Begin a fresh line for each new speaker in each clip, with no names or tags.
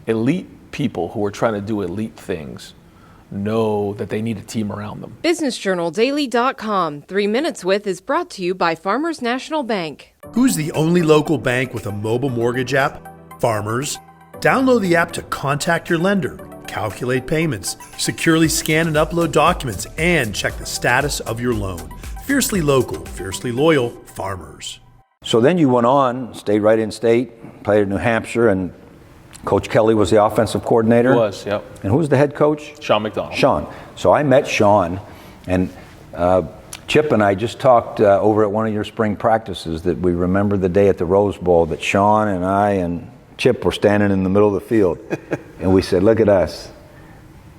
elite people who are trying to do elite things know that they need a team around them.
BusinessJournalDaily.com. 3 Minutes With is brought to you by Farmers National Bank.
Who's the only local bank with a mobile mortgage app? Farmers. Download the app to contact your lender, calculate payments, securely scan and upload documents, and check the status of your loan. Fiercely local, fiercely loyal, Farmers.
So then you went on, stayed right in state, played at New Hampshire, and Coach Kelly was the offensive coordinator?
He was, yep.
And who was the head coach?
Sean McDonald.
Sean. So I met Sean, and Chip and I just talked over at one of your spring practices that we remember the day at the Rose Bowl that Sean and I and Chip were standing in the middle of the field. And we said, look at us.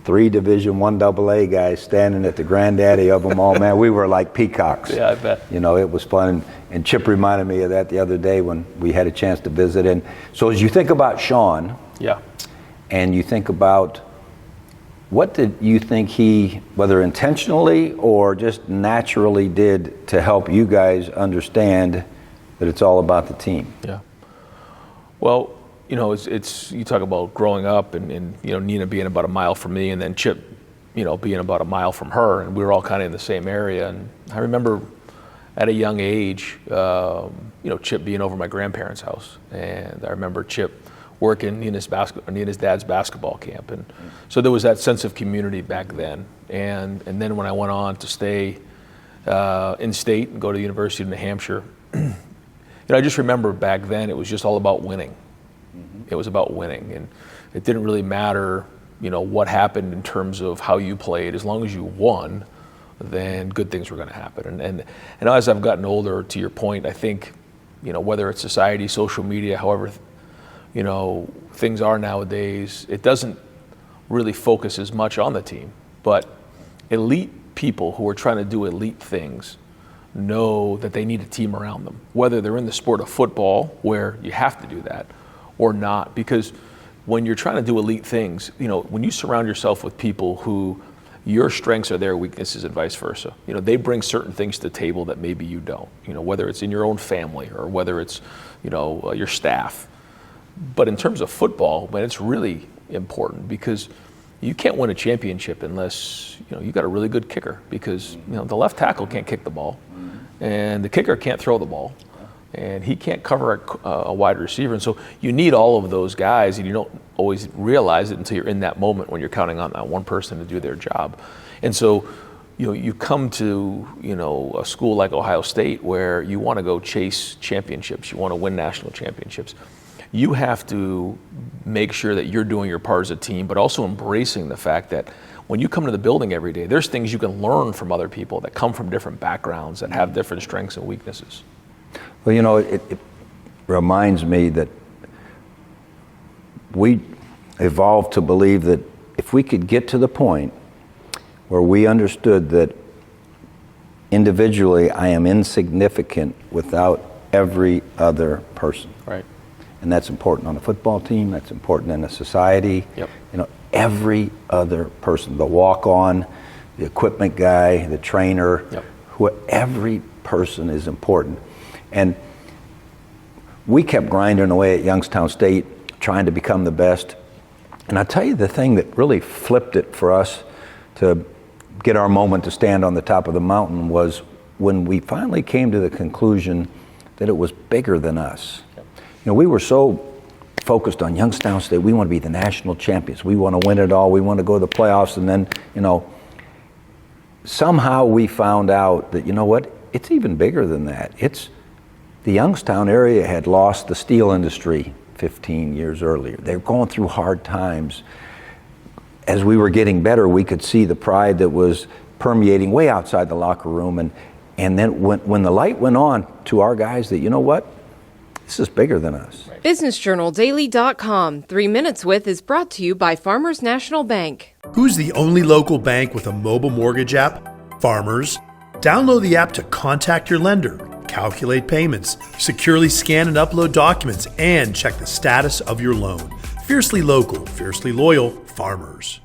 3 Division I AA guys standing at the granddaddy of them all. Man, we were like peacocks.
Yeah, I bet.
You know, it was fun. And Chip reminded me of that the other day when we had a chance to visit. And so as you think about Sean,
yeah,
and you think about what did you think he, whether intentionally or just naturally did to help you guys understand that it's all about the team?
Yeah. Well, you know, it's you talk about growing up and you know, Nina being about a mile from me and then Chip, you know, being about a mile from her, and we were all kind of in the same area. And I remember at a young age, you know, Chip being over my grandparents' house, and I remember Chip working Nina's dad's basketball camp, and so there was that sense of community back then. And then when I went on to stay in state and go to the University of New Hampshire, you know, I just remember back then it was just all about winning. It was about winning, and it didn't really matter, you know, what happened in terms of how you played. As long as you won, then good things were going to happen. And as I've gotten older, to your point, I think, you know, whether it's society, social media, however, you know, things are nowadays, it doesn't really focus as much on the team. But elite people who are trying to do elite things know that they need a team around them, whether they're in the sport of football, where you have to do that, or not. Because when you're trying to do elite things, you know, when you surround yourself with people who your strengths are their weaknesses and vice versa, you know, they bring certain things to the table that maybe you don't, you know, whether it's in your own family or whether it's, you know, your staff. But in terms of football, man, it's really important, because you can't win a championship unless, you know, you got a really good kicker, because, you know, the left tackle can't kick the ball and the kicker can't throw the ball, and he can't cover a wide receiver. And so you need all of those guys, and you don't always realize it until you're in that moment when you're counting on that one person to do their job. And so, you know, you come to, you know, a school like Ohio State where you want to go chase championships, you want to win national championships. You have to make sure that you're doing your part as a team, but also embracing the fact that when you come to the building every day, there's things you can learn from other people that come from different backgrounds, that have different strengths and weaknesses.
Well, you know, it reminds me that we evolved to believe that if we could get to the point where we understood that individually I am insignificant without every other person.
Right.
And that's important on a football team, that's important in a society.
Yep.
You know, every other person, the walk-on, the equipment guy, the trainer,
yep,
every person is important. And we kept grinding away at Youngstown State, trying to become the best. And I tell you, the thing that really flipped it for us to get our moment to stand on the top of the mountain was when we finally came to the conclusion that it was bigger than us. Yep. You know, we were so focused on Youngstown State. We want to be the national champions. We want to win it all. We want to go to the playoffs. And then, you know, somehow we found out that, you know what, it's even bigger than that. It's the Youngstown area had lost the steel industry 15 years earlier. They were going through hard times. As we were getting better, we could see the pride that was permeating way outside the locker room. And then when the light went on to our guys that, you know what, this is bigger than us.
BusinessJournalDaily.com. 3 Minutes With is brought to you by Farmers National Bank.
Who's the only local bank with a mobile mortgage app? Farmers. Download the app to contact your lender, calculate payments, securely scan and upload documents, and check the status of your loan. Fiercely local, fiercely loyal, Farmers.